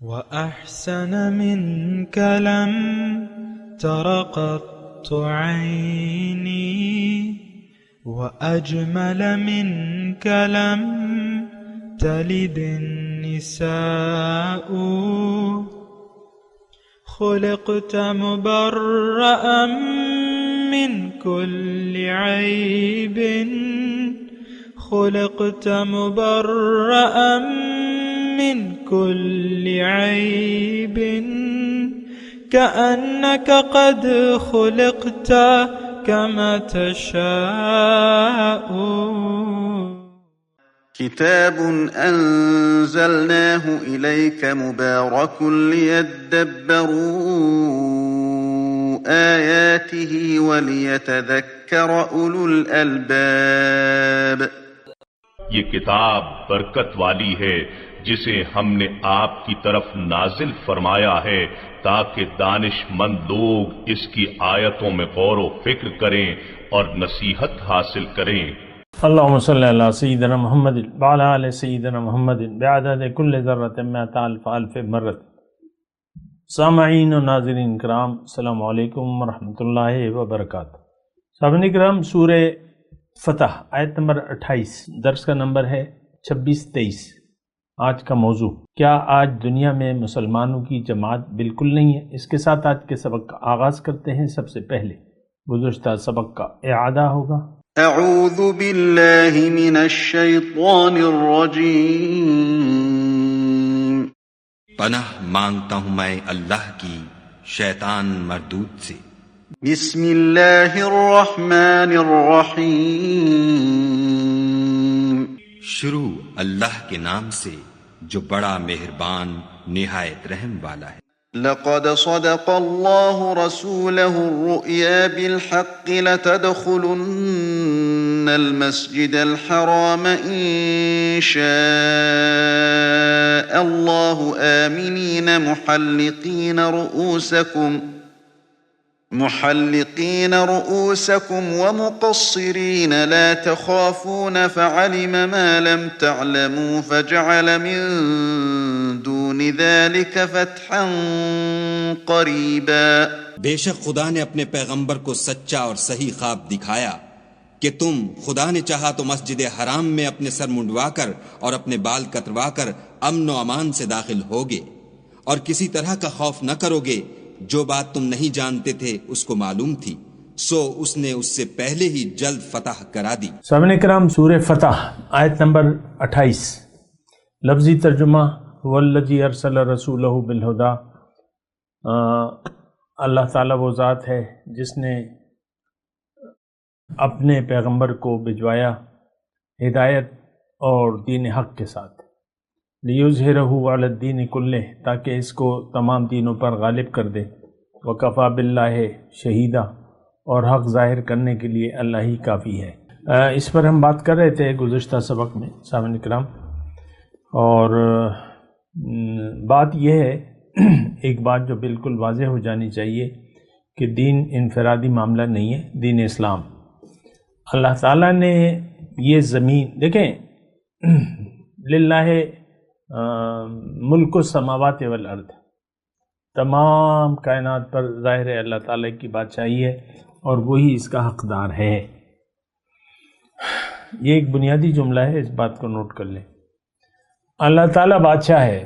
وأحسن منك لم تر قط عيني وأجمل منك لم تلد النساء خلقت مبرأ من كل عيب خلقت مبرأ من كل عيب كأنك قد خلقت كما تشاء. كتاب أنزلناه إليك مبارك ليدبروا آياته وليتذكر أولو الألباب. یہ کتاب برکت والی ہے جسے ہم نے آپ کی طرف نازل فرمایا ہے تاکہ دانش مند لوگ اس کی آیتوں میں غور و فکر کریں اور نصیحت حاصل کریں. اللہم صلی علی سیدنا محمد وعلی آل سیدنا محمد بعدد کل ذرۃ مئۃ الف الف مرۃ. سامعین و ناظرین کرام، السلام علیکم ورحمۃ اللہ وبرکاتہ. سامعین کرام، سورہ فتح آیت نمبر 28، درس کا نمبر ہے 26-23. آج کا موضوع، کیا آج دنیا میں مسلمانوں کی جماعت بالکل نہیں ہے؟ اس کے ساتھ آج کے سبق کا آغاز کرتے ہیں. سب سے پہلے گزشتہ سبق کا اعادہ ہوگا. اعوذ باللہ من الشیطان الرجیم. پناہ مانگتا ہوں میں اللہ کی شیطان مردود سے. بسم اللہ الرحمن الرحیم. شروع اللہ کے نام سے جو بڑا مہربان نہایت رحم والا ہے. لقد صدق الله رسوله الرؤيا بالحق لتدخلن المسجد الحرام إن شاء الله آمنين محلقين رؤوسكم ومقصرين لا تخافون فعلم ما لم تعلموا فجعل من دون ذلك فتحا قریبا. بے شک خدا نے اپنے پیغمبر کو سچا اور صحیح خواب دکھایا کہ تم خدا نے چاہا تو مسجد حرام میں اپنے سر منڈوا کر اور اپنے بال کتروا کر امن و امان سے داخل ہوگے اور کسی طرح کا خوف نہ کرو گے. جو بات تم نہیں جانتے تھے اس کو معلوم تھی، سو اس نے اس سے پہلے ہی جلد فتح کرا دی. سامعین کرام، سورہ فتح آیت نمبر 28. لفظی ترجمہ: والذی ارسل رسولہ بالہدی. اللہ تعالیٰ وہ ذات ہے جس نے اپنے پیغمبر کو بھجوایا ہدایت اور دین حق کے ساتھ. لیظہرہ علی الدین کلہ، تاکہ اس کو تمام دینوں پر غالب کر دے. وکفیٰ باللہ شہیدہ، اور حق ظاہر کرنے کے لیے اللہ ہی کافی ہے. اس پر ہم بات کر رہے تھے گزشتہ سبق میں سامعین کرام، اور بات یہ ہے، ایک بات جو بالکل واضح ہو جانی چاہیے کہ دین انفرادی معاملہ نہیں ہے. دین اسلام، اللہ تعالیٰ نے یہ زمین، دیکھیں، للہ ملک السماوات والارض، تمام کائنات پر ظاہر ہے اللہ تعالیٰ کی بادشاہی ہے اور وہی اس کا حقدار ہے. یہ ایک بنیادی جملہ ہے، اس بات کو نوٹ کر لیں. اللہ تعالیٰ بادشاہ ہے.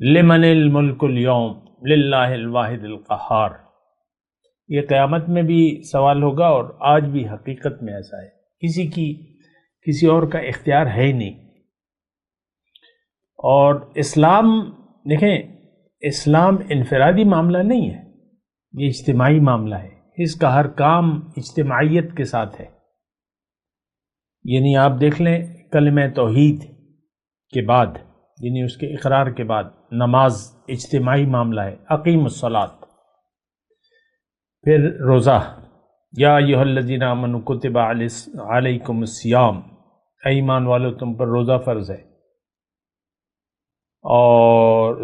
لمن الملک اليوم للہ الواحد القہار. یہ قیامت میں بھی سوال ہوگا اور آج بھی حقیقت میں ایسا ہے. کسی اور کا اختیار ہے ہی نہیں. اور اسلام، دیکھیں، اسلام انفرادی معاملہ نہیں ہے، یہ اجتماعی معاملہ ہے. اس کا ہر کام اجتماعیت کے ساتھ ہے. یعنی آپ دیکھ لیں، کلمہ توحید کے بعد، یعنی اس کے اقرار کے بعد نماز اجتماعی معاملہ ہے. اقیم الصلاۃ. پھر روزہ، یا ایھا الذین آمنوا کتب علیکم الصیام، اے ایمان والو تم پر روزہ فرض ہے. اور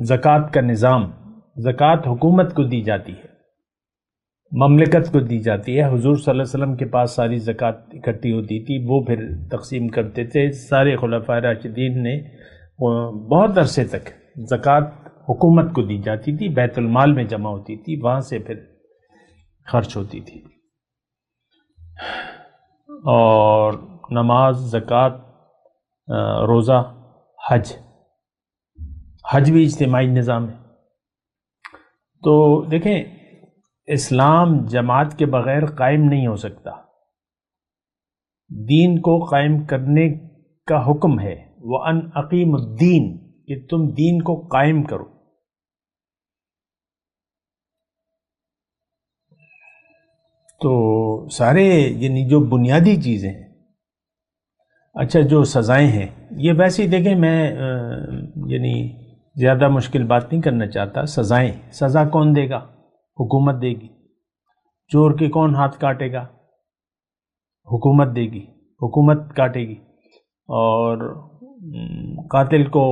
زکوٰۃ کا نظام، زکوٰۃ حکومت کو دی جاتی ہے، مملکت کو دی جاتی ہے. حضور صلی اللہ علیہ وسلم کے پاس ساری زکوٰۃ اکٹھی ہوتی تھی، وہ پھر تقسیم کرتے تھے. سارے خلفائے راشدین نے بہت عرصے تک زکوٰۃ حکومت کو دی جاتی تھی، بیت المال میں جمع ہوتی تھی، وہاں سے پھر خرچ ہوتی تھی. اور نماز، زکوٰۃ، روزہ، حج بھی اجتماعی نظام ہے. تو دیکھیں اسلام جماعت کے بغیر قائم نہیں ہو سکتا. دین کو قائم کرنے کا حکم ہے، وَأَنْ أَقِيمُ الدِّينَ، کہ تم دین کو قائم کرو. تو سارے یعنی جو بنیادی چیزیں ہیں. اچھا جو سزائیں ہیں یہ ویسے ہی دیکھیں، میں یعنی زیادہ مشکل بات نہیں کرنا چاہتا. سزا کون دے گا؟ حکومت دے گی. چور کے کون ہاتھ کاٹے گا؟ حکومت دے گی، حکومت کاٹے گی. اور قاتل کو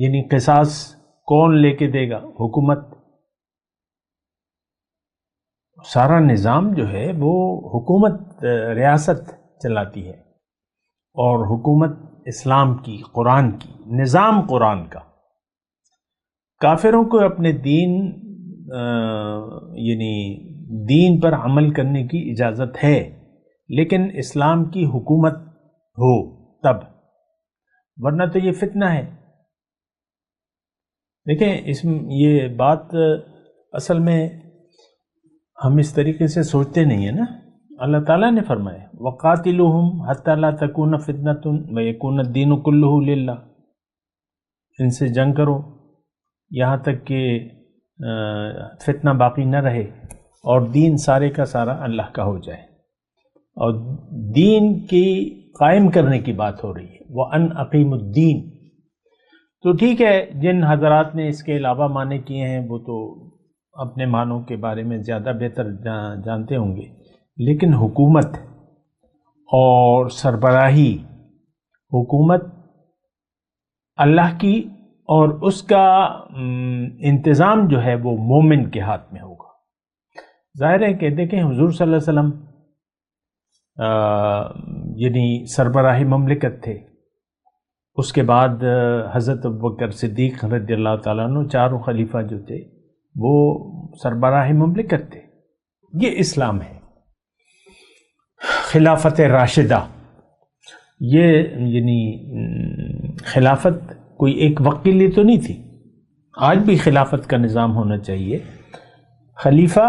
یعنی قصاص کون لے کے دے گا؟ حکومت. سارا نظام جو ہے وہ حکومت ریاست چلاتی ہے، اور حکومت اسلام کی، قرآن کی، نظام قرآن کا. کافروں کو اپنے دین یعنی دین پر عمل کرنے کی اجازت ہے، لیکن اسلام کی حکومت ہو تب، ورنہ تو یہ فتنہ ہے. دیکھیں یہ بات اصل میں ہم اس طریقے سے سوچتے نہیں ہیں نا. اللہ تعالیٰ نے فرمایا وَقَاتِلُوهُمْ حَتَّى لَا تَكُونَ فِتْنَةٌ وَيَكُونَ الدِّينُ كُلُّهُ لِلَّهِ، ان سے جنگ کرو یہاں تک کہ فتنہ باقی نہ رہے اور دین سارے کا سارا اللہ کا ہو جائے. اور دین کی قائم کرنے کی بات ہو رہی ہے، وَأَنْ أَقِيمُ الدِّينَ. تو ٹھیک ہے، جن حضرات نے اس کے علاوہ معنی کیے ہیں وہ تو اپنے معنوں کے بارے میں زیادہ بہتر جانتے ہوں گے، لیکن حکومت اور سربراہی، حکومت اللہ کی، اور اس کا انتظام جو ہے وہ مومن کے ہاتھ میں ہوگا. ظاہر ہے کہ دیکھیں حضور صلی اللہ علیہ وسلم یعنی سربراہی مملکت تھے. اس کے بعد حضرت ابوبکر صدیق رضی اللہ تعالیٰ عنہ، چاروں خلیفہ جو تھے وہ سربراہ مملکت تھے. یہ اسلام ہے. خلافت راشدہ، یہ یعنی خلافت کوئی ایک وقت کے لیے تو نہیں تھی. آج بھی خلافت کا نظام ہونا چاہیے. خلیفہ،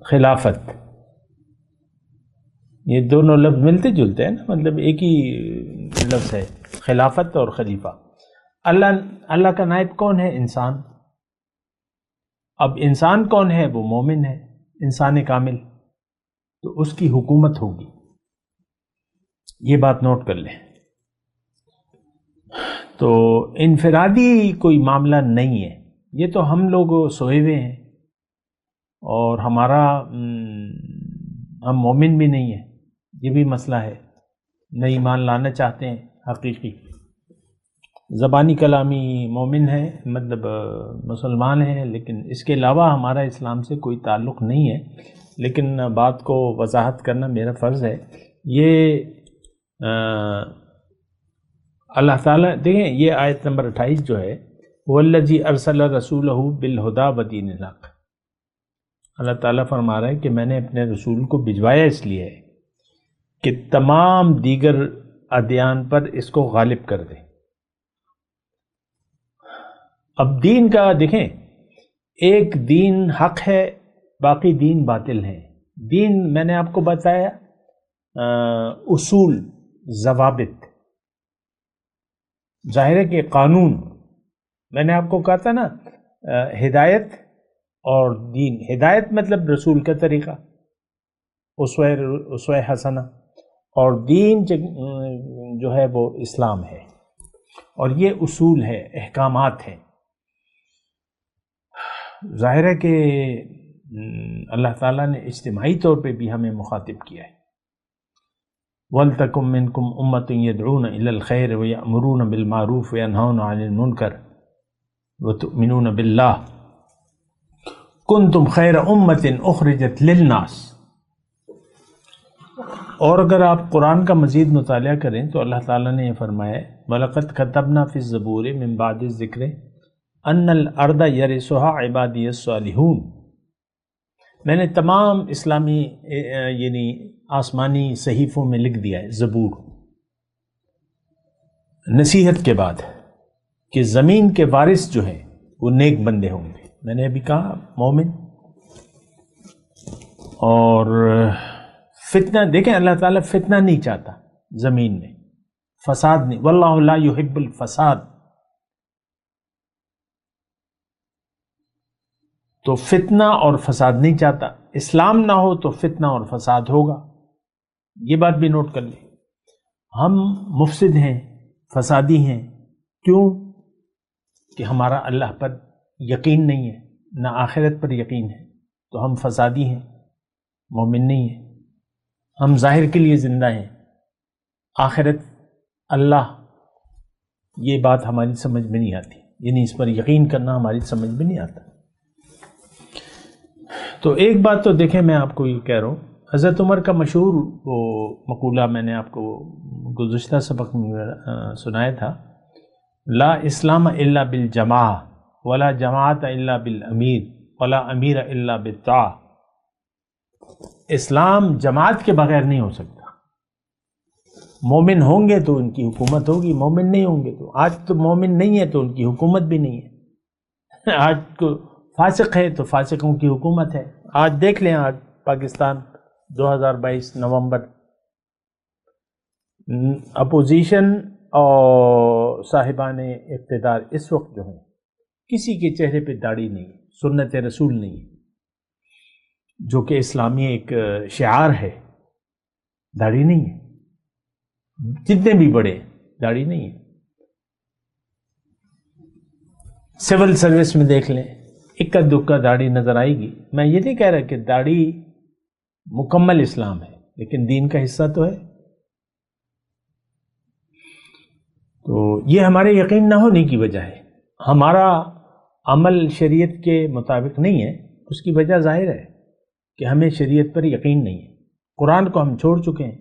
خلافت، یہ دونوں لفظ ملتے جلتے ہیں نا، مطلب ایک ہی لفظ ہے، خلافت اور خلیفہ. اللہ کا نائب کون ہے؟ انسان. اب انسان کون ہے؟ وہ مومن ہے، انسان کامل. تو اس کی حکومت ہوگی. یہ بات نوٹ کر لیں. تو انفرادی کوئی معاملہ نہیں ہے، یہ تو ہم لوگ سوئے ہوئے ہیں، اور ہم مومن بھی نہیں ہیں. یہ بھی مسئلہ ہے. نہ ایمان لانا چاہتے ہیں حقیقی، زبانی کلامی مومن ہے، مطلب مسلمان ہیں، لیکن اس کے علاوہ ہمارا اسلام سے کوئی تعلق نہیں ہے. لیکن بات کو وضاحت کرنا میرا فرض ہے. یہ اللہ تعالیٰ دیکھیں، یہ آیت نمبر 28 جو ہے، وَالَّذِي أَرْسَلَ رَسُولَهُ بِالْهُدَى وَدِينِ الْحَقِّ، اللہ تعالیٰ فرما رہا ہے کہ میں نے اپنے رسول کو بھجوایا اس لیے ہے کہ تمام دیگر ادیان پر اس کو غالب کر دے. اب دین کا دیکھیں، ایک دین حق ہے، باقی دین باطل ہیں. دین میں نے آپ کو بتایا اصول، ضوابط، ظاہر ہے کہ قانون. میں نے آپ کو کہا تھا نا ہدایت اور دین. ہدایت مطلب رسول کا طریقہ، اسوہ حسنہ، اور دین جو ہے وہ اسلام ہے. اور یہ اصول ہے، احکامات ہیں. ظاہر ہے کہ اللہ تعالیٰ نے اجتماعی طور پہ بھی ہمیں مخاطب کیا ہے. وَلْتَكُمْ مِنْكُمْ أُمَّةٌ يَدْعُونَ إِلَى الْخَيْرِ وَيَأْمُرُونَ بِالْمَعْرُوفِ وَيَنْهَوْنَ عَنِ الْمُنْكَرِ وَتُؤْمِنُونَ بِاللَّهِ كُنْتُمْ خَيْرَ أُمَّةٍ أُخْرِجَتْ لِلنَّاسِ. اور اگر آپ قرآن کا مزید مطالعہ کریں تو اللہ تعالیٰ نے یہ فرمایا ہے وَلَقَدْ كَتَبْنَا فِي الزَّبُورِ مِن بَعْدِ الذِّكْرِ أَنَّ الْأَرْضَ يَرِثُهَا عِبَادِيَ الصَّالِحُونَ، میں نے تمام اسلامی یعنی آسمانی صحیفوں میں لکھ دیا ہے زبور، نصیحت کے بعد کہ زمین کے وارث جو ہیں وہ نیک بندے ہوں گے. میں نے ابھی کہا مومن. اور فتنہ دیکھیں اللہ تعالیٰ فتنہ نہیں چاہتا زمین میں، فساد نہیں، واللہ لا یحب الفساد. تو فتنہ اور فساد نہیں چاہتا. اسلام نہ ہو تو فتنہ اور فساد ہوگا، یہ بات بھی نوٹ کر لیں. ہم مفسد ہیں، فسادی ہیں. کیوں؟ کہ ہمارا اللہ پر یقین نہیں ہے، نہ آخرت پر یقین ہے، تو ہم فسادی ہیں، مومن نہیں ہیں. ہم ظاہر کے لیے زندہ ہیں، آخرت اللہ، یہ بات ہماری سمجھ میں نہیں آتی، یعنی اس پر یقین کرنا ہماری سمجھ میں نہیں آتا. تو ایک بات تو دیکھیں میں آپ کو یہ کہہ رہا ہوں، حضرت عمر کا مشہور وہ مقولہ میں نے آپ کو گزشتہ سبق میں سنایا تھا، لا اسلام الا بالجماع ولا جماعت الا بالامیر ولا امیر الا بالطاع. اسلام جماعت کے بغیر نہیں ہو سکتا. مومن ہوں گے تو ان کی حکومت ہوگی، مومن نہیں ہوں گے تو، آج تو مومن نہیں ہے تو ان کی حکومت بھی نہیں ہے. آج کو فاسق ہے تو فاسقوں کی حکومت ہے. آج دیکھ لیں، آج پاکستان 2022 نومبر، اپوزیشن اور صاحبان اقتدار اس وقت جو ہیں کسی کے چہرے پہ داڑھی نہیں ہے، سنت رسول نہیں ہے، جو کہ اسلامی ایک شعار ہے. داڑھی نہیں ہے، جتنے بھی بڑے داڑھی نہیں ہے. سول سروس میں دیکھ لیں، اکا دکا داڑھی نظر آئے گی. میں یہ نہیں کہہ رہا کہ داڑھی مکمل اسلام ہے، لیکن دین کا حصہ تو ہے. تو یہ ہمارے یقین نہ ہونے کی وجہ ہے. ہمارا عمل شریعت کے مطابق نہیں ہے، اس کی وجہ ظاہر ہے کہ ہمیں شریعت پر یقین نہیں ہے. قرآن کو ہم چھوڑ چکے ہیں.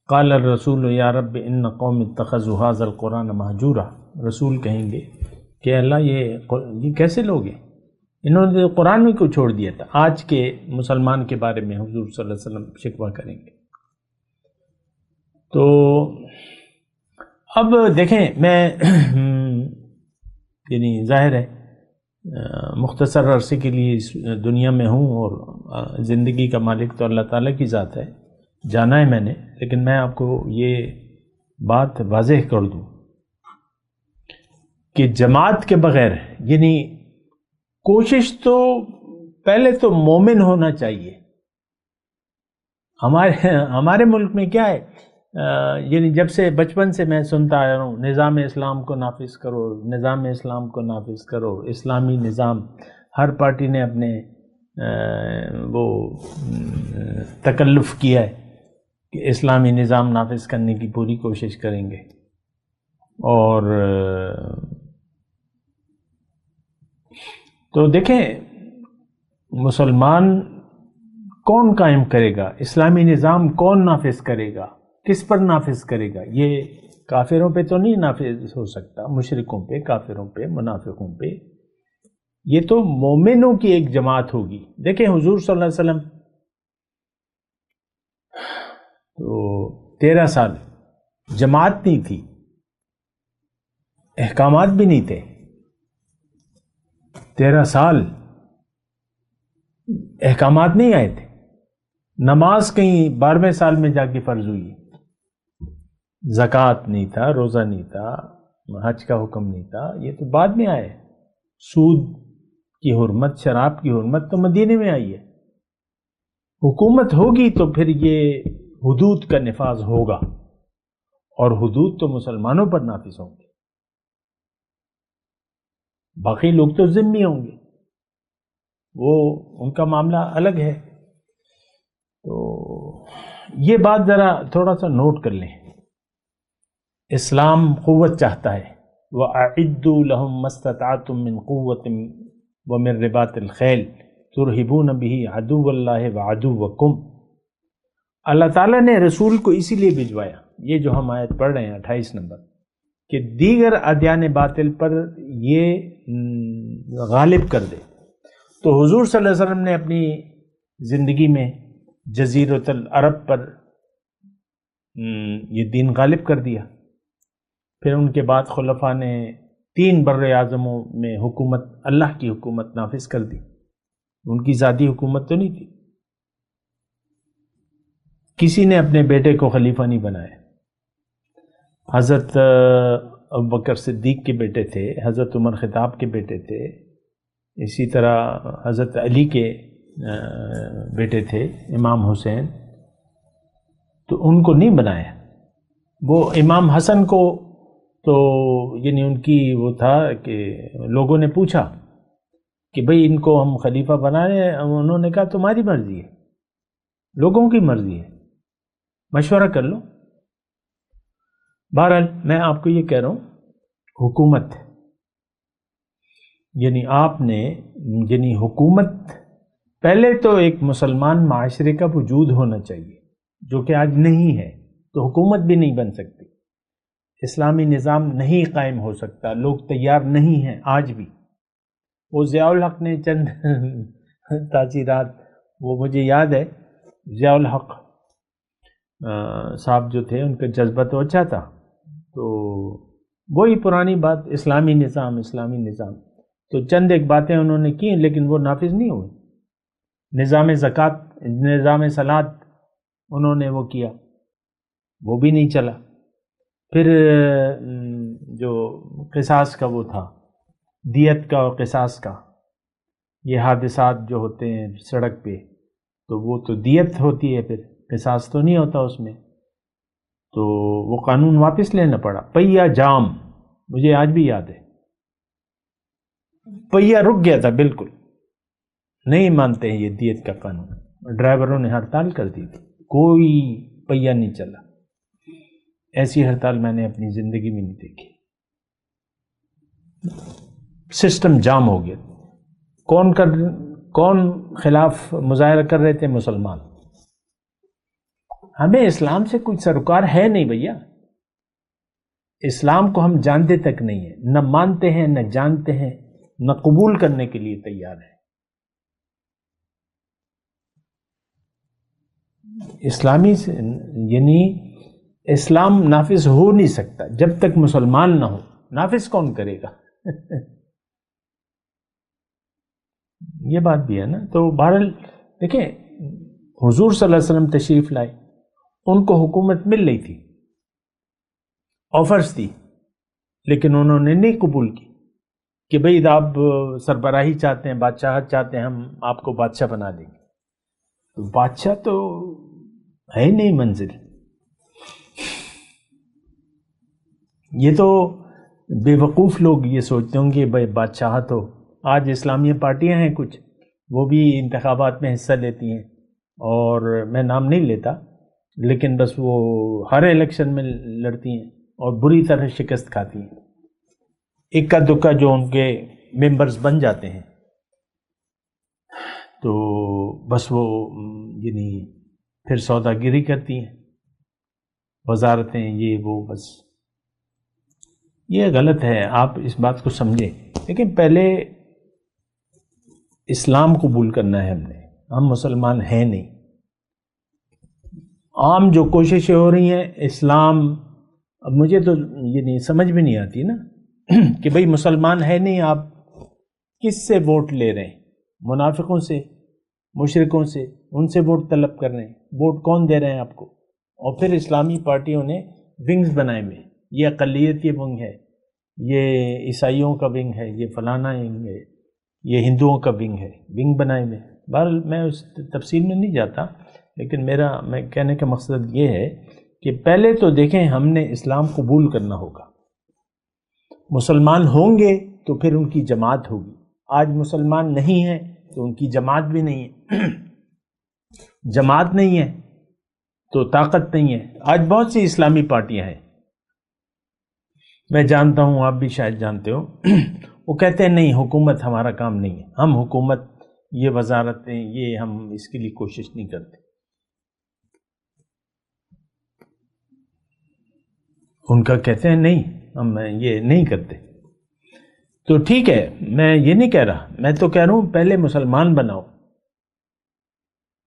قال الرسول یا رب ان قوم اتخذوا هذا القرآن مہجورا. رسول کہیں گے کہ اللہ یہ کیسے لوگ ہیں، انہوں نے قرآن کو چھوڑ دیا تھا. آج کے مسلمان کے بارے میں حضور صلی اللہ علیہ وسلم شکوہ کریں گے. تو اب دیکھیں میں یعنی ظاہر ہے مختصر عرصے کے لیے اس دنیا میں ہوں، اور زندگی کا مالک تو اللہ تعالیٰ کی ذات ہے، جانا ہے میں نے. لیکن میں آپ کو یہ بات واضح کر دوں کہ جماعت کے بغیر، یعنی کوشش تو پہلے تو مومن ہونا چاہیے. ہمارے ملک میں کیا ہے، یعنی جب سے بچپن سے میں سنتا آیا ہوں، نظام اسلام کو نافذ کرو، نظام اسلام کو نافذ کرو، اسلامی نظام. ہر پارٹی نے اپنے وہ تکلف کیا ہے کہ اسلامی نظام نافذ کرنے کی پوری کوشش کریں گے. اور تو دیکھیں مسلمان کون قائم کرے گا، اسلامی نظام کون نافذ کرے گا، کس پر نافذ کرے گا؟ یہ کافروں پہ تو نہیں نافذ ہو سکتا، مشرکوں پہ، کافروں پہ، منافقوں پہ. یہ تو مومنوں کی ایک جماعت ہوگی. دیکھیں حضور صلی اللہ علیہ وسلم تو 13 سال جماعت نہیں تھی، احکامات بھی نہیں تھے. 13 سال احکامات نہیں آئے تھے. نماز کہیں 12ویں سال میں جا کے فرض ہوئی. زکوٰۃ نہیں تھا، روزہ نہیں تھا، حج کا حکم نہیں تھا، یہ تو بعد میں آئے. سود کی حرمت، شراب کی حرمت تو مدینے میں آئی ہے. حکومت ہوگی تو پھر یہ حدود کا نفاذ ہوگا، اور حدود تو مسلمانوں پر نافذ ہوں گے. باقی لوگ تو ذمہ ہوں گے، وہ ان کا معاملہ الگ ہے. تو یہ بات ذرا تھوڑا سا نوٹ کر لیں. اسلام قوت چاہتا ہے. وَأَعِدُّوا لَهُم مَّا اسْتَطَعْتُم مِّن قُوَّةٍ وَمِن رِّبَاطِ الْخَيْلِ. ترہبون بہ عدو اللہ وعدوکم۔ اللہ تعالیٰ نے رسول کو اسی لیے بھجوایا، یہ جو ہم آیت پڑھ رہے ہیں 28 نمبر، کہ دیگر ادیان باطل پر یہ غالب کر دے۔ تو حضور صلی اللہ علیہ وسلم نے اپنی زندگی میں جزیرۃ العرب پر یہ دین غالب کر دیا۔ پھر ان کے بعد خلفاء نے 3 بر اعظموں میں حکومت، اللہ کی حکومت نافذ کر دی، ان کی ذاتی حکومت تو نہیں تھی۔ کسی نے اپنے بیٹے کو خلیفہ نہیں بنایا۔ حضرت ابوبکر صدیق کے بیٹے تھے، حضرت عمر خطاب کے بیٹے تھے، اسی طرح حضرت علی کے بیٹے تھے امام حسین، تو ان کو نہیں بنایا۔ وہ امام حسن کو تو یعنی ان کی وہ تھا کہ لوگوں نے پوچھا کہ بھئی ان کو ہم خلیفہ بنا رہے ہیں، انہوں نے کہا تمہاری مرضی ہے، لوگوں کی مرضی ہے، مشورہ کر لو۔ بہرحال میں آپ کو یہ کہہ رہا ہوں، حکومت یعنی آپ نے یعنی حکومت، پہلے تو ایک مسلمان معاشرے کا وجود ہونا چاہیے، جو کہ آج نہیں ہے، تو حکومت بھی نہیں بن سکتی، اسلامی نظام نہیں قائم ہو سکتا، لوگ تیار نہیں ہیں آج بھی۔ وہ ضیاء الحق نے چند تاثیرات، وہ مجھے یاد ہے، ضیاء الحق صاحب جو تھے ان کا جذبہ تو اچھا تھا، تو وہی پرانی بات، اسلامی نظام اسلامی نظام، تو چند ایک باتیں انہوں نے کی لیکن وہ نافذ نہیں ہوئی۔ نظام زکوٰۃ، نظام صلاۃ انہوں نے وہ کیا، وہ بھی نہیں چلا۔ پھر جو قصاص کا وہ تھا، دیت کا اور قصاص کا، یہ حادثات جو ہوتے ہیں سڑک پہ، تو وہ تو دیت ہوتی ہے، پھر قصاص تو نہیں ہوتا اس میں، تو وہ قانون واپس لینا پڑا۔ پہیہ جام، مجھے آج بھی یاد ہے، پہیہ رک گیا تھا بالکل، نہیں مانتے ہیں یہ دیت کا قانون، ڈرائیوروں نے ہڑتال کر دی تھی، کوئی پہیہ نہیں چلا۔ ایسی ہڑتال میں نے اپنی زندگی میں نہیں دیکھی، سسٹم جام ہو گیا۔ کون خلاف مظاہرہ کر رہے تھے؟ مسلمان۔ ہمیں اسلام سے کوئی سروکار ہے نہیں بھیا، اسلام کو ہم جانتے تک نہیں ہیں، نہ مانتے ہیں نہ جانتے ہیں، نہ قبول کرنے کے لیے تیار ہیں۔ اسلامی یعنی اسلام نافذ ہو نہیں سکتا جب تک مسلمان نہ ہو، نافذ کون کرے گا؟ یہ بات بھی ہے نا۔ تو بہرحال دیکھیں، حضور صلی اللہ علیہ وسلم تشریف لائے، ان کو حکومت مل رہی تھی، آفرز تھی، لیکن انہوں نے نہیں قبول کی کہ بھئی آپ سربراہی چاہتے ہیں، بادشاہت چاہتے ہیں، ہم آپ کو بادشاہ بنا دیں گے۔ تو بادشاہ تو ہے نہیں منزل، یہ تو بے وقوف لوگ یہ سوچتے ہوں گے بھائی بادشاہت ہو۔ آج اسلامی پارٹیاں ہیں کچھ، وہ بھی انتخابات میں حصہ لیتی ہیں، اور میں نام نہیں لیتا، لیکن بس وہ ہر الیکشن میں لڑتی ہیں اور بری طرح شکست کھاتی ہیں۔ اکا دکا جو ان کے ممبرز بن جاتے ہیں، تو بس وہ یعنی پھر سوداگری کرتی ہیں، وزارتیں یہ وہ، بس یہ غلط ہے۔ آپ اس بات کو سمجھیں، لیکن پہلے اسلام قبول کرنا ہے ہم مسلمان ہیں نہیں۔ عام جو کوششیں ہو رہی ہیں اسلام، اب مجھے تو یہ نہیں سمجھ بھی نہیں آتی نا کہ بھئی مسلمان ہے نہیں، آپ کس سے ووٹ لے رہے ہیں؟ منافقوں سے، مشرکوں سے، ان سے ووٹ طلب کر رہے ہیں۔ ووٹ کون دے رہے ہیں آپ کو؟ اور پھر اسلامی پارٹیوں نے ونگز بنائے ہوئے، یہ اقلیت یہ ونگ ہے، یہ عیسائیوں کا ونگ ہے، یہ فلانا ونگ ہے، یہ ہندوؤں کا ونگ ہے، ونگ بنائے ہوئے۔ بہرحال میں اس تفصیل میں نہیں جاتا، لیکن میں کہنے کا مقصد یہ ہے کہ پہلے تو دیکھیں ہم نے اسلام قبول کرنا ہوگا، مسلمان ہوں گے تو پھر ان کی جماعت ہوگی۔ آج مسلمان نہیں ہیں تو ان کی جماعت بھی نہیں ہے، جماعت نہیں ہے تو طاقت نہیں ہے۔ آج بہت سی اسلامی پارٹیاں ہیں، میں جانتا ہوں، آپ بھی شاید جانتے ہو، وہ کہتے ہیں نہیں حکومت ہمارا کام نہیں ہے، ہم حکومت یہ وزارتیں، یہ ہم اس کے لیے کوشش نہیں کرتے. ان کا کہتے ہیں نہیں، ہم یہ نہیں کرتے. تو ٹھیک ہے، میں یہ نہیں کہہ رہا، میں تو کہہ رہا ہوں پہلے مسلمان بناؤ.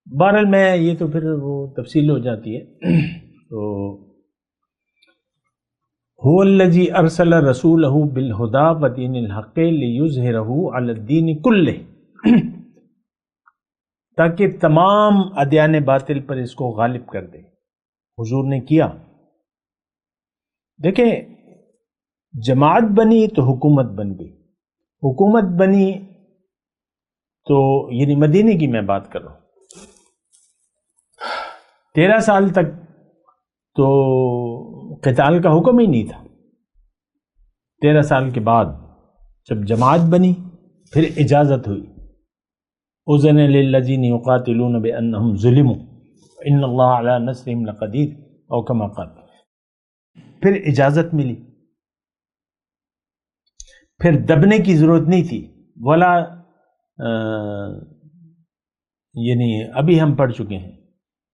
بہرحال میں یہ تو پھر وہ تفصیل ہو جاتی ہے. تو هو الذی ارسل رسولہ بالہدی ودین الحق لیظہرہ علی الدین کلہ، تاکہ تمام ادیان باطل پر اس کو غالب کر دے. حضور نے کیا. دیکھیں، جماعت بنی تو حکومت بن گئی. حکومت بنی تو یعنی مدینے کی میں بات کر رہا ہوں، 13 سال تک تو قتال کا حکم ہی نہیں تھا. 13 سال کے بعد جب جماعت بنی پھر اجازت ہوئی. اذن للذین یقاتلون بانہم ظلموا ان اللہ علی نصرہم لقدیر او کما قال. پھر اجازت ملی، پھر دبنے کی ضرورت نہیں تھی. ولا یعنی ابھی ہم پڑھ چکے ہیں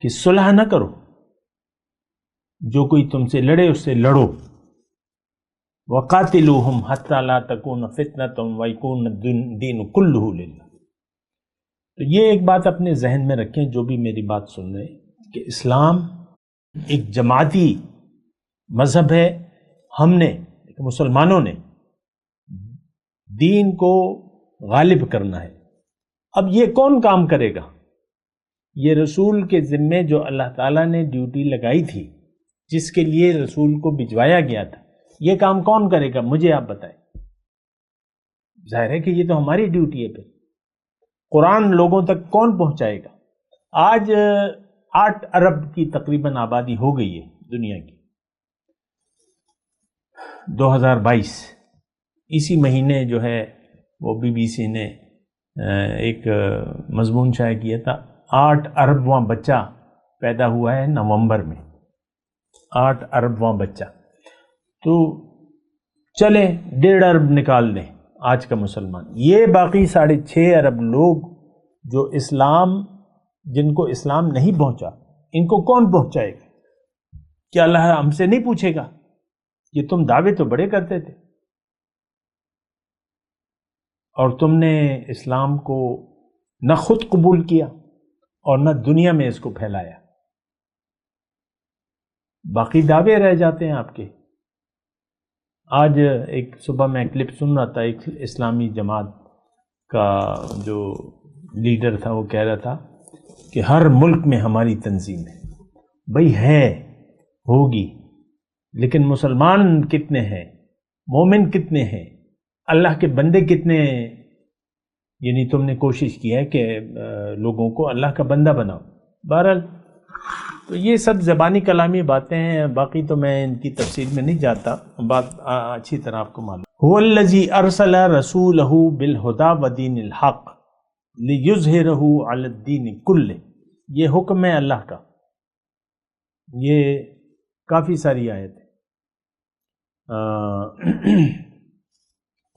کہ صلح نہ کرو، جو کوئی تم سے لڑے اس سے لڑو. وقاتلوہم حتی لا تکون فتنۃ ویکون الدین کلہ للہ. تو یہ ایک بات اپنے ذہن میں رکھیں جو بھی میری بات سن رہے ہیں کہ اسلام ایک جماعتی مذہب ہے. ہم نے مسلمانوں نے دین کو غالب کرنا ہے. اب یہ کون کام کرے گا؟ یہ رسول کے ذمے جو اللہ تعالیٰ نے ڈیوٹی لگائی تھی، جس کے لیے رسول کو بھجوایا گیا تھا، یہ کام کون کرے گا؟ مجھے آپ بتائیں. ظاہر ہے کہ یہ تو ہماری ڈیوٹی ہے. پھر قرآن لوگوں تک کون پہنچائے گا؟ آج 8 ارب کی تقریباً آبادی ہو گئی ہے دنیا کی. 2022 اسی مہینے جو ہے وہ BBC نے ایک مضمون شائع کیا تھا، 8 اربواں بچہ پیدا ہوا ہے نومبر میں. 8 اربواں بچہ. تو چلے 1.5 ارب نکال دیں آج کا مسلمان. یہ باقی 6.5 ارب لوگ جو اسلام، جن کو اسلام نہیں پہنچا، ان کو کون پہنچائے گا؟ کیا اللہ ہم سے نہیں پوچھے گا؟ یہ تم دعوے تو بڑے کرتے تھے اور تم نے اسلام کو نہ خود قبول کیا اور نہ دنیا میں اس کو پھیلایا. باقی دعوے رہ جاتے ہیں آپ کے. آج ایک صبح میں کلپ سن رہا تھا، ایک اسلامی جماعت کا جو لیڈر تھا وہ کہہ رہا تھا کہ ہر ملک میں ہماری تنظیم ہے. بھئی ہے، ہوگی، لیکن مسلمان کتنے ہیں؟ مومن کتنے ہیں؟ اللہ کے بندے کتنے؟ یعنی تم نے کوشش کی ہے کہ لوگوں کو اللہ کا بندہ بناؤ. بہرحال تو یہ سب زبانی کلامی باتیں ہیں، باقی تو میں ان کی تفصیل میں نہیں جاتا. بات اچھی طرح آپ کو معلوم. هو الذی ارسل رسولہ بالہدی ودین الحق لیظہرہ علی الدین کلہ. یہ حکم ہے اللہ کا. یہ کافی ساری آیت ہے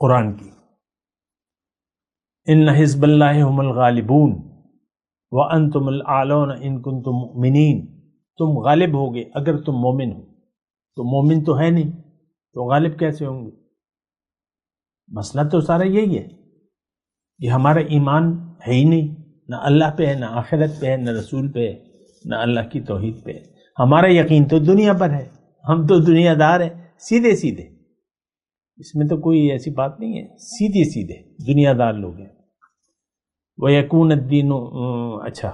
قرآن کی. ان حزب اللہ هم الغالبون وانتم الاعلون ان کنتم مؤمنین. تم غالب ہوگے اگر تم مومن ہو. تو مومن تو ہے نہیں تو غالب کیسے ہوں گے؟ مسئلہ تو سارا یہی ہے کہ ہمارا ایمان ہے ہی نہیں، نہ اللہ پہ ہے، نہ آخرت پہ ہے، نہ رسول پہ ہے، نہ اللہ کی توحید پہ ہے. ہمارا یقین تو دنیا پر ہے. ہم تو دنیا دار ہیں، سیدھے سیدھے. اس میں تو کوئی ایسی بات نہیں ہے، سیدھے سیدھے دنیا دار لوگ ہیں. وَيَكُونَ الدِّينُ اچھا.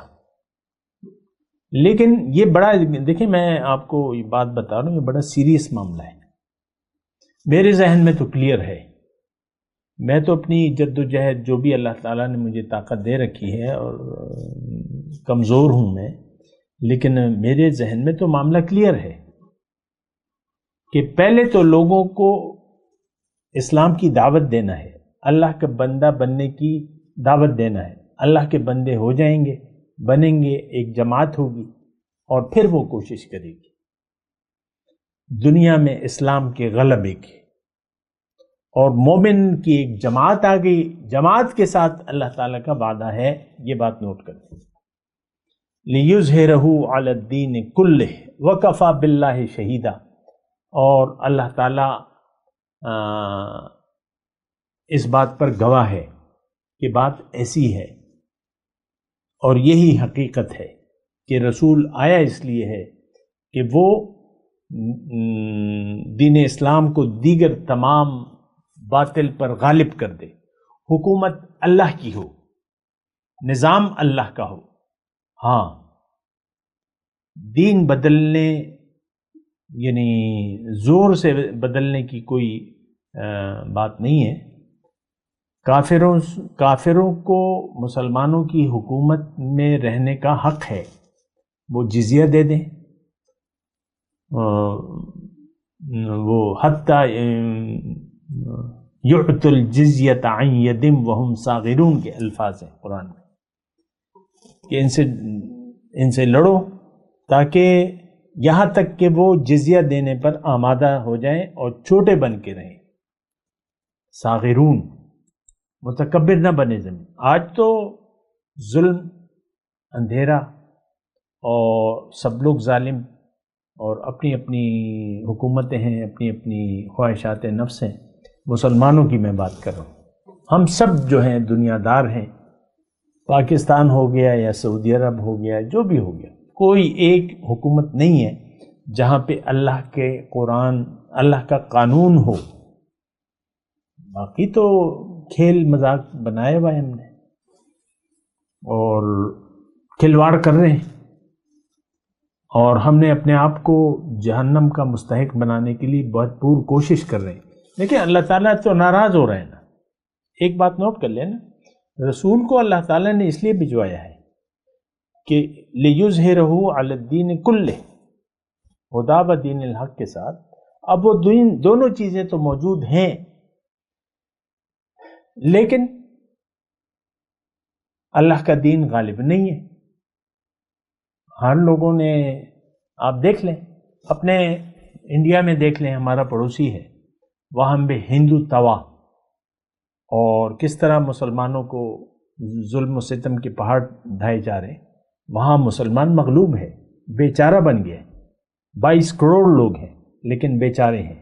لیکن یہ بڑا، دیکھیں میں آپ کو یہ بات بتا رہا ہوں، یہ بڑا سیریس معاملہ ہے. میرے ذہن میں تو کلیئر ہے. میں تو اپنی جد و جہد جو بھی اللہ تعالیٰ نے مجھے طاقت دے رکھی ہے، اور کمزور ہوں میں، لیکن میرے ذہن میں تو معاملہ کلیئر ہے کہ پہلے تو لوگوں کو اسلام کی دعوت دینا ہے، اللہ کا بندہ بننے کی دعوت دینا ہے. اللہ کے بندے ہو جائیں گے، بنیں گے، ایک جماعت ہوگی، اور پھر وہ کوشش کرے گی دنیا میں اسلام کے غلبے کی. اور مومن کی ایک جماعت آ گئی، جماعت کے ساتھ اللہ تعالیٰ کا وعدہ ہے، یہ بات نوٹ کریں۔ لِيُظْهِرَهُ عَلَى الدِّينِ كُلِّهِ وَكَفَى بِاللَّهِ شَهِيدًا، اور اللہ تعالیٰ اس بات پر گواہ ہے کہ بات ایسی ہے، اور یہی حقیقت ہے کہ رسول آیا اس لیے ہے کہ وہ دین اسلام کو دیگر تمام باطل پر غالب کر دے، حکومت اللہ کی ہو، نظام اللہ کا ہو۔ ہاں، دین بدلنے یعنی زور سے بدلنے کی کوئی بات نہیں ہے۔ کافروں کو مسلمانوں کی حکومت میں رہنے کا حق ہے، وہ جزیہ دے دیں، وہ حتی یعطوا الجزیۃ عن ید وہم صاغرون کے الفاظ ہیں قرآن میں، کہ ان سے لڑو تاکہ یہاں تک کہ وہ جزیہ دینے پر آمادہ ہو جائیں اور چھوٹے بن کے رہیں، صاغرون، متکبر نہ بنے زمین۔ آج تو ظلم، اندھیرا، اور سب لوگ ظالم، اور اپنی اپنی حکومتیں ہیں، اپنی اپنی خواہشات نفس ہیں۔ مسلمانوں کی میں بات کر رہا ہوں، ہم سب جو ہیں دنیا دار ہیں، پاکستان ہو گیا یا سعودی عرب ہو گیا، جو بھی ہو گیا، کوئی ایک حکومت نہیں ہے جہاں پہ اللہ کے قرآن، اللہ کا قانون ہو۔ باقی تو کھیل مذاق بنائے ہوئے ہم نے اور کھلواڑ کر رہے ہیں، اور ہم نے اپنے آپ کو جہنم کا مستحق بنانے کے لیے بہت پور کوشش کر رہے ہیں، لیکن اللہ تعالیٰ تو ناراض ہو رہے ہیں نا۔ ایک بات نوٹ کر لینا، رسول کو اللہ تعالیٰ نے اس لیے بھجوایا ہے کہ لِيُظْهِرَهُ عَلَى الدِّينِ كُلِّهِ، خدا و دین الحق کے ساتھ۔ اب وہ دونوں چیزیں تو موجود ہیں، لیکن اللہ کا دین غالب نہیں ہے۔ ہر لوگوں نے، آپ دیکھ لیں، اپنے انڈیا میں دیکھ لیں، ہمارا پڑوسی ہے، وہاں بھی ہندو توا، اور کس طرح مسلمانوں کو ظلم و ستم کے پہاڑ ڈھائے جا رہے ہیں۔ وہاں مسلمان مغلوب ہے، بیچارہ بن گیا، 22 کروڑ لوگ ہیں لیکن بیچارے ہیں۔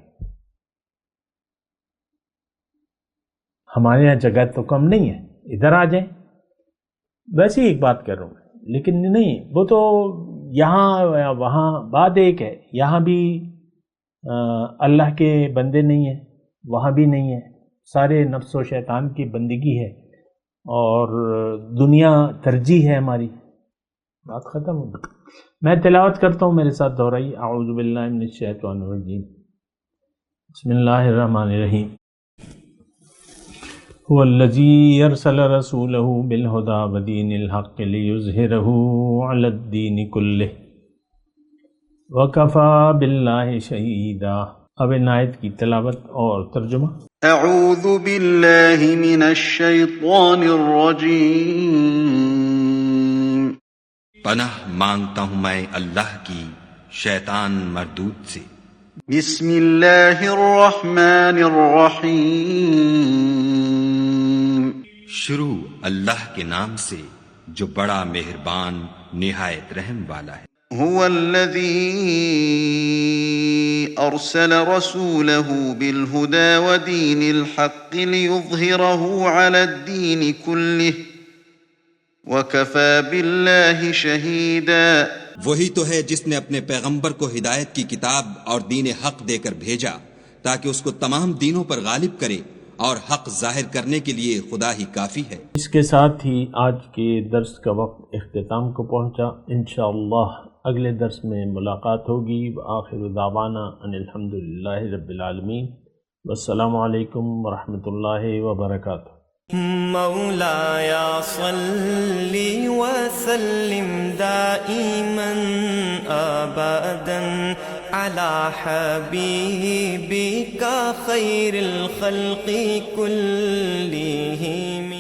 ہمارے یہاں جگہ تو کم نہیں ہے، ادھر آ جائیں۔ ویسے ہی ایک بات کر رہا ہوں، لیکن نہیں، وہ تو یہاں وہاں بات ایک ہے، یہاں بھی اللہ کے بندے نہیں ہیں، وہاں بھی نہیں ہے، سارے نفس و شیطان کی بندگی ہے، اور دنیا ترجیح ہے ہماری۔ بات ختم ہو گئی۔ میں تلاوت کرتا ہوں، میرے ساتھ دہرائی، اعوذ باللہ من الشیطان الرجیم، بسم اللہ الرحمن الرحیم۔ هو الذی ارسل رسولہ بالہدی ودین الحق لیظہرہ علی الدین کلہ وکفی باللہ شہیدا۔ اب ان آیت کی تلاوت اور ترجمہ۔ اعوذ باللہ من الشیطان الرجیم۔ پناہ مانگتا ہوں میں اللہ کی شیطان مردود سے۔ بسم اللہ الرحمن الرحیم۔ شروع اللہ کے نام سے جو بڑا مہربان نہایت رحم والا ہے۔ هو الذی ارسل رسولہ بالہدی ودین الحق لیظہرہ علی الدین کلہ وکفی باللہ شہیدا۔ وہی تو ہے جس نے اپنے پیغمبر کو ہدایت کی کتاب اور دین حق دے کر بھیجا تاکہ اس کو تمام دینوں پر غالب کرے، اور حق ظاہر کرنے کے لیے خدا ہی کافی ہے۔ اس کے ساتھ ہی آج کے درس کا وقت اختتام کو پہنچا۔ انشاءاللہ اگلے درس میں ملاقات ہوگی۔ وآخر دعوانا ان الحمدللہ رب العالمین، والسلام علیکم ورحمۃ اللہ وبرکاتہ۔ مولایا صلی وسلم دائما ابدا علی حبیبک خیر الخلق کلہم۔